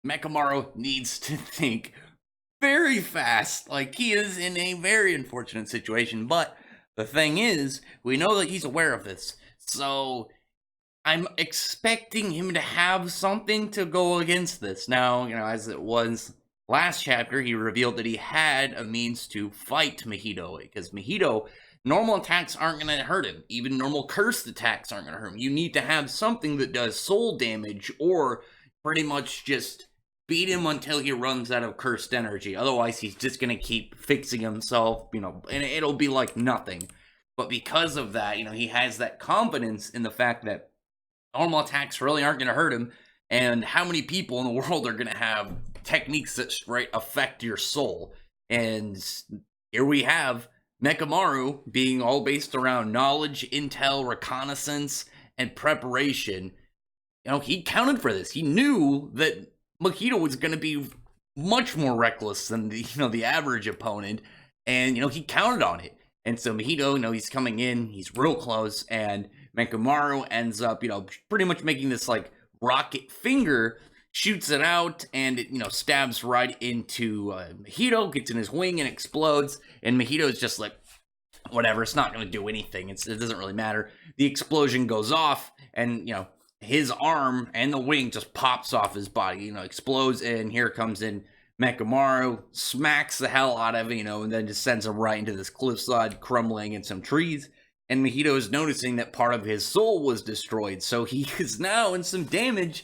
Mechamaru needs to think very fast. Like, he is in a very unfortunate situation, but the thing is, we know that he's aware of this. So, I'm expecting him to have something to go against this. Now, as it was last chapter, he revealed that he had a means to fight Mahito, because Mahito, normal attacks aren't going to hurt him. Even normal cursed attacks aren't going to hurt him. You need to have something that does soul damage, or pretty much just beat him until he runs out of cursed energy. Otherwise, he's just going to keep fixing himself, and it'll be like nothing. But because of that, he has that confidence in the fact that normal attacks really aren't going to hurt him, and how many people in the world are going to have techniques that straight affect your soul? And here we have Mechamaru being all based around knowledge, intel, reconnaissance, and preparation. He counted for this. He knew that Mahito was going to be much more reckless than the average opponent, and he counted on it. And so Mahito, he's coming in, he's real close, and Mechamaru ends up, pretty much making this like rocket finger, shoots it out, and it, stabs right into Mahito, gets in his wing and explodes. And Mahito's just like, whatever, it's not going to do anything. It doesn't really matter. The explosion goes off, and his arm and the wing just pops off his body, explodes, and here comes in Mechamaru, smacks the hell out of it, and then just sends him right into this cliffside, crumbling in some trees. And Mahito is noticing that part of his soul was destroyed, so he is now in some damage,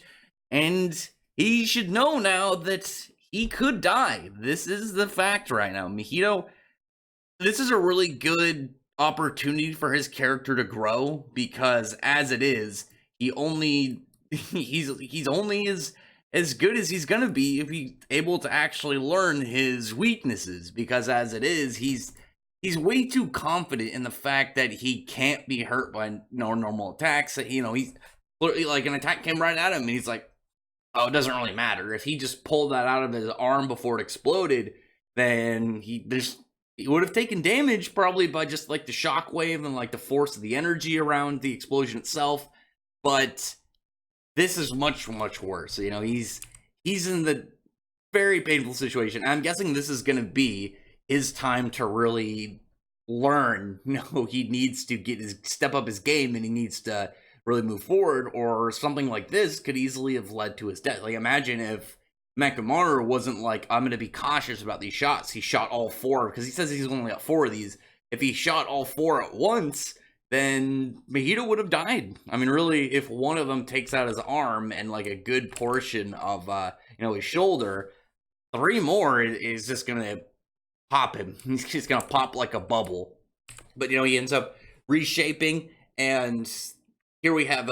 and he should know now that he could die. This is the fact right now. Mahito, this is a really good opportunity for his character to grow, because as it is, he's only as good as he's gonna be if he's able to actually learn his weaknesses, because as it is, he's way too confident in the fact that he can't be hurt by normal attacks. That he's like, an attack came right at him, and he's like, oh, it doesn't really matter. If he just pulled that out of his arm before it exploded, then he would have taken damage probably by just like the shockwave and like the force of the energy around the explosion itself. But this is much, much worse. He's in the very painful situation. I'm guessing this is going to be his time to really learn. He needs to step up his game, and he needs to really move forward, or something like this could easily have led to his death. Like, imagine if Mechamaru wasn't like, I'm going to be cautious about these shots. He shot all four, because he says he's only got 4 of these. If he shot all 4 at once, then Mahito would have died. I mean, really, if one of them takes out his arm and like a good portion of his shoulder, 3 more is just gonna pop him. He's just gonna pop like a bubble. But he ends up reshaping, and here we have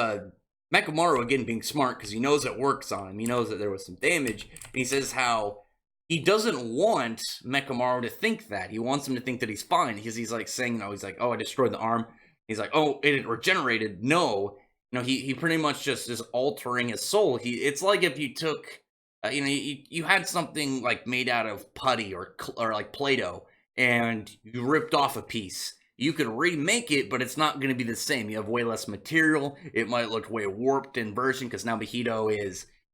Mechamaru again being smart, because he knows it works on him. He knows that there was some damage, and he says how he doesn't want Mechamaru to think that. He wants him to think that he's fine, because he's like saying, he's like, oh, I destroyed the arm. He's like, oh, it regenerated. No, he pretty much just is altering his soul. It's like if you took, you had something like made out of putty or like Play-Doh, and you ripped off a piece. You could remake it, but it's not going to be the same. You have way less material. It might look way warped in version, because now Mahito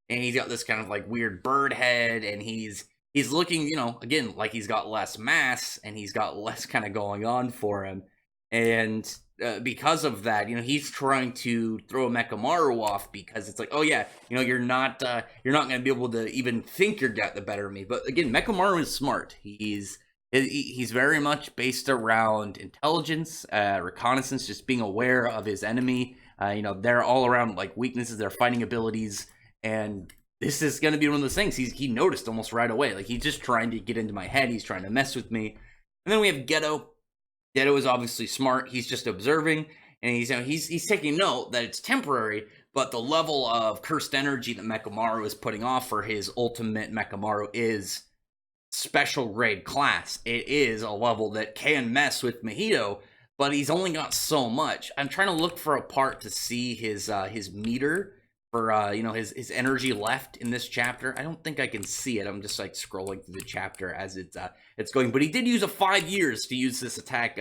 and he's got this kind of like weird bird head, and he's looking, again, like he's got less mass, and he's got less kind of going on for him. And because of that, he's trying to throw Mechamaru off, because it's like, oh yeah, you're not going to be able to even think you're got the better of me. But again, Mechamaru is smart. He's very much based around intelligence, reconnaissance, just being aware of his enemy. They're all around like weaknesses, their fighting abilities, and this is going to be one of those things. He noticed almost right away. Like, he's just trying to get into my head. He's trying to mess with me. And then we have Geto. Geto is obviously smart. He's just observing, and he's taking note that it's temporary, but the level of cursed energy that Mechamaru is putting off for his ultimate Mechamaru is special grade class. It is a level that can mess with Mahito, but he's only got so much. I'm trying to look for a part to see his meter for his energy left in this chapter. I don't think I can see it. I'm just like scrolling through the chapter as it's going. But he did use 5 years to use this attack,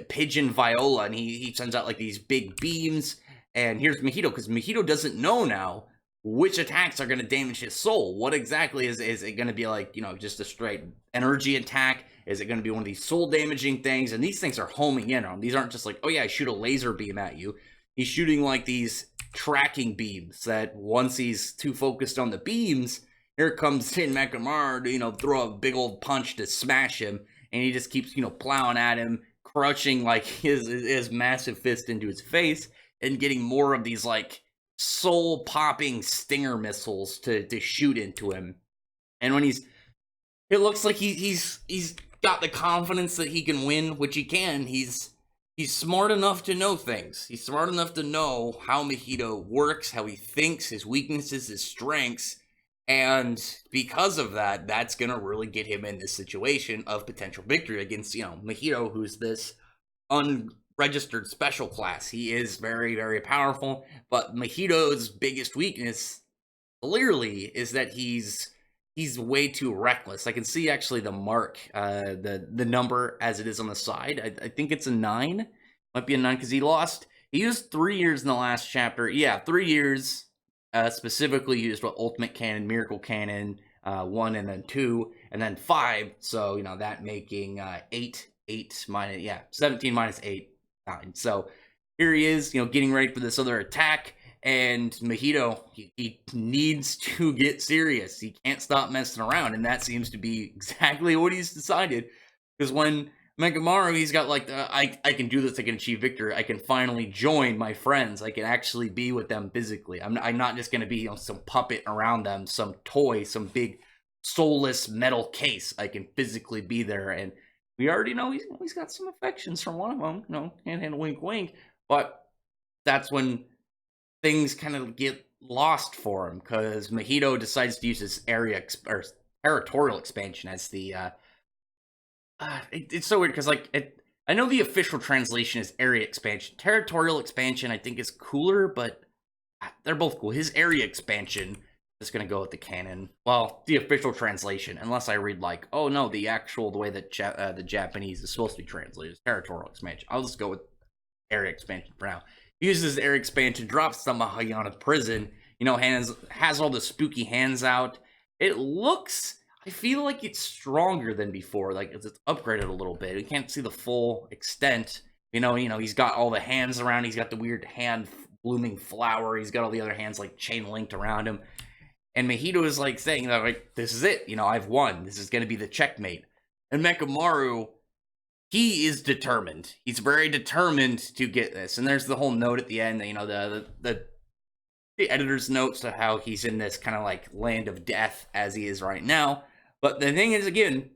Pigeon Viola, and he sends out like these big beams. And here's Mahito, because Mahito doesn't know now which attacks are going to damage his soul. What exactly is it going to be like, just a straight energy attack? Is it going to be one of these soul damaging things? And these things are homing in on him. These aren't just like, oh yeah, I shoot a laser beam at you. He's shooting like these tracking beams that once he's too focused on the beams, here comes in Mechamaru to, throw a big old punch to smash him. And he just keeps, plowing at him, crushing like his massive fist into his face and getting more of these like soul popping stinger missiles to shoot into him. And when it looks like he's got the confidence that he can win, which he can. He's smart enough to know things. He's smart enough to know how Mahito works, how he thinks, his weaknesses, his strengths. And because of that, that's going to really get him in this situation of potential victory against, Mahito, who's this unregistered special class. He is very, very powerful, but Mahito's biggest weakness, clearly, is that he's way too reckless. I can see actually the mark, the number as it is on the side. I think it's a 9. Might be a 9 because he used 3 years in the last chapter. Yeah, 3 years. Specifically used Ultimate Cannon, Miracle Cannon, 1 and then 2, and then 5. So, that making 8 minus, 17 minus 8, 9. So here he is, getting ready for this other attack. And Mahito, he needs to get serious. He can't stop messing around. And that seems to be exactly what he's decided. Because when Mechamaru, he's got like, I can do this, I can achieve victory, I can finally join my friends, I can actually be with them physically. I'm not just going to be some puppet around them, some toy, some big soulless metal case. I can physically be there, and we already know he's got some affections from one of them, and wink wink, but that's when things kind of get lost for him, because Mahito decides to use his or territorial expansion as the, it's so weird because I know the official translation is area expansion. Territorial expansion I think is cooler, but they're both cool. His area expansion is going to go with the canon. Well, the official translation, unless I read like, oh no, the way that the Japanese is supposed to be translated is territorial expansion. I'll just go with area expansion for now. He uses area expansion, drops the Mahayana prison. Has all the spooky hands out. It looks. I feel like it's stronger than before. Like it's upgraded a little bit. You can't see the full extent. He's got all the hands around. He's got the weird hand blooming flower. He's got all the other hands like chain linked around him. And Mahito is like saying that like this is it. I've won. This is going to be the checkmate. And Mechamaru, he is determined. He's very determined to get this. And there's the whole note at the end. The editor's notes to how he's in this kind of like land of death as he is right now. But the thing is, again,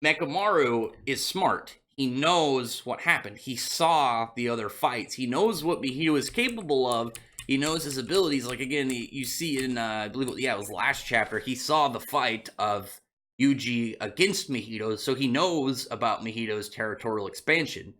Mechamaru is smart. He knows what happened. He saw the other fights. He knows what Mahito is capable of. He knows his abilities. Like, again, you see in, I believe, it was last chapter, he saw the fight of Yuji against Mahito, so he knows about Mahito's territorial expansion.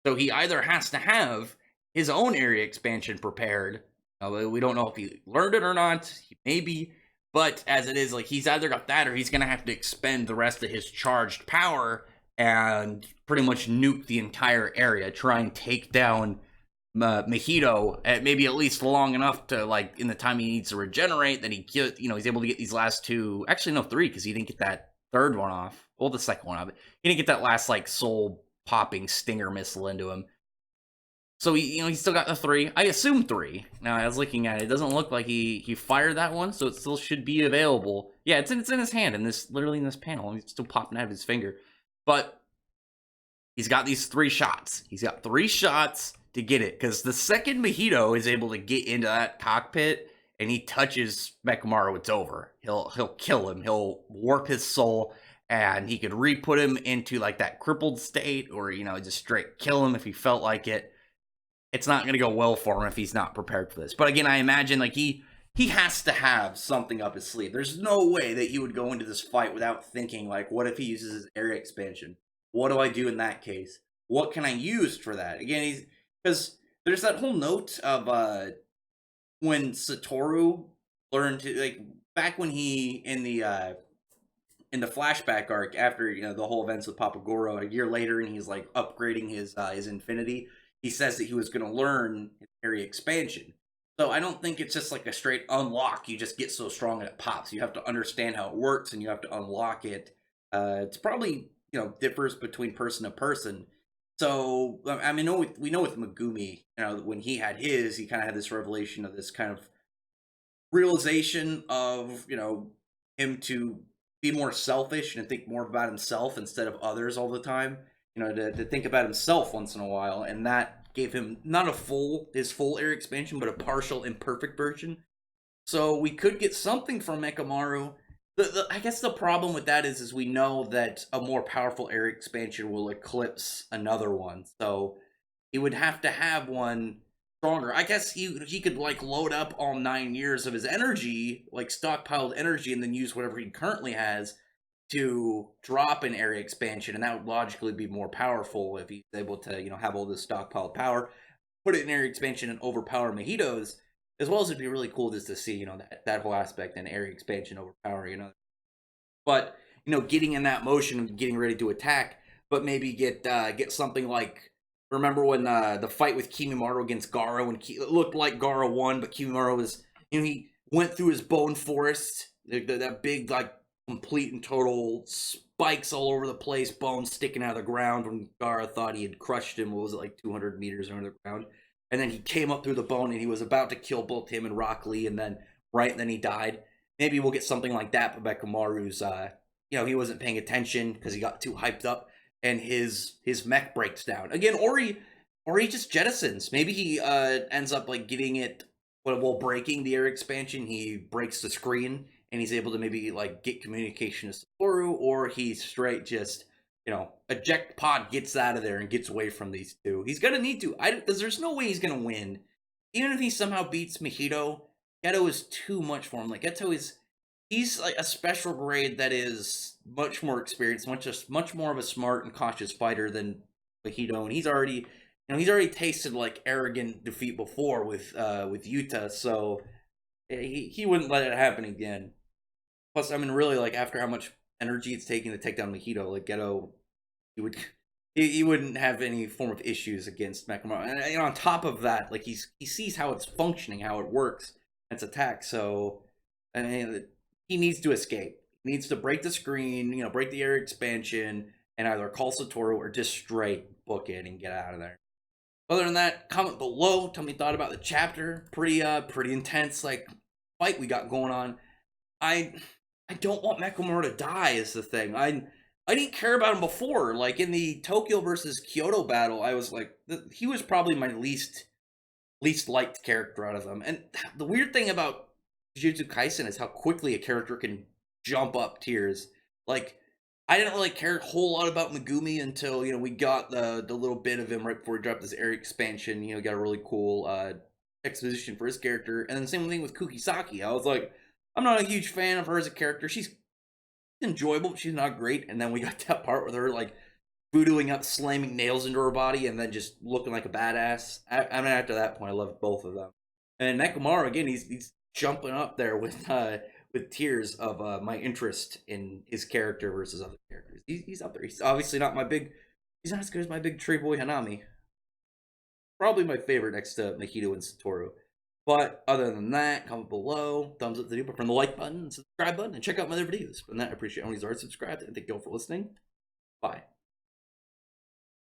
So he either has to have his own area expansion prepared. We don't know if he learned it or not. Maybe. But as it is, like, he's either got that or he's going to have to expend the rest of his charged power and pretty much nuke the entire area, try and take down Mahito at maybe at least long enough to, like, in the time he needs to regenerate, that he's able to get these last 2, actually no, 3, because he didn't get that third one off. Well, the second one off. He didn't get that last, like, soul-popping stinger missile into him. So he still got the 3. I assume 3. Now, I was looking at it. It doesn't look like he fired that one, so it still should be available. Yeah, it's in his hand, literally in this panel. It's still popping out of his finger. But he's got these 3 shots. He's got 3 shots to get it, because the second Mahito is able to get into that cockpit and he touches Mechamaru, it's over. He'll kill him. He'll warp his soul, and he could re-put him into like that crippled state, or just straight kill him if he felt like it. It's not going to go well for him if he's not prepared for this. But again, I imagine like he has to have something up his sleeve. There's no way that you would go into this fight without thinking like, what if he uses his area expansion? What do I do in that case? What can I use for that? Again, because there's that whole note of when Satoru learned to, like, back when he in the flashback arc after the whole events with Papagoro, a year later, and he's like upgrading his infinity. He says that he was going to learn his area expansion. So I don't think it's just like a straight unlock. You just get so strong and it pops. You have to understand how it works and you have to unlock it. It's probably differs between person to person. So I mean, we know with Megumi, when he had his, he kind of had this revelation of this kind of realization of him to be more selfish and think more about himself instead of others all the time. To think about himself once in a while, and that gave him not his full area expansion, but a partial, imperfect version. So we could get something from Mechamaru. I guess the problem with that is we know that a more powerful area expansion will eclipse another one. So he would have to have one stronger. I guess he could like load up all 9 years of his energy, like stockpiled energy, and then use whatever he currently has to drop an area expansion, and that would logically be more powerful if he's able to, have all this stockpiled power, put it in area expansion and overpower Mahitos, as well as it'd be really cool just to see, that whole aspect and area expansion overpower, But, getting in that motion and getting ready to attack, but maybe get something like, remember when the fight with Kimimaro against Garo, and it looked like Garo won, but Kimimaro was, he went through his bone forest, that big, like, complete and total spikes all over the place, bones sticking out of the ground when Gara thought he had crushed him. What was it, like 200 meters under the ground? And then he came up through the bone and he was about to kill both him and Rock Lee, and then he died. Maybe we'll get something like that for Mechamaru's, he wasn't paying attention because he got too hyped up and his mech breaks down. Again, or he just jettisons. Maybe he ends up like getting it while breaking the air expansion, he breaks the screen and he's able to maybe like get communication to Satoru, or he straight just eject pod, gets out of there and gets away from these two. He's gonna need to, because there's no way he's gonna win. Even if he somehow beats Mahito, Geto is too much for him. Like he's like a special grade that is much more experienced, much more of a smart and cautious fighter than Mahito, and he's already tasted like arrogant defeat before with Yuta, so he wouldn't let it happen again. Plus, I mean, really, like after how much energy it's taking to take down Mahito, like Geto, he wouldn't have any form of issues against Mechamaru. And on top of that, like he sees how it's functioning, how it works, its attack. So, I mean, he needs to escape. He needs to break the screen, break the area expansion, and either call Satoru or just straight book it and get out of there. Other than that, comment below. Tell me your thought about the chapter. Pretty intense like fight we got going on. I don't want Mechamaru to die is the thing. I didn't care about him before. Like in the Tokyo versus Kyoto battle, I was like, he was probably my least liked character out of them. And the weird thing about Jujutsu Kaisen is how quickly a character can jump up tiers. Like I didn't really care a whole lot about Megumi until we got the little bit of him right before he dropped his area expansion. Got a really cool exposition for his character, and then the same thing with Kukisaki. I was like, I'm not a huge fan of her as a character. She's enjoyable, but she's not great. And then we got that part with her like voodooing up, slamming nails into her body, and then just looking like a badass. I mean, after that point, I loved both of them. And Mechamaru again, he's jumping up there with tiers of my interest in his character versus other characters. He's up there. He's obviously not my big. He's not as good as my big tree boy Hanami. Probably my favorite next to Mahito and Satoru. But other than that, comment below, thumbs up the video, from the like button, and subscribe button, and check out my other videos. From that, I appreciate all these are subscribed, and thank you all for listening. Bye.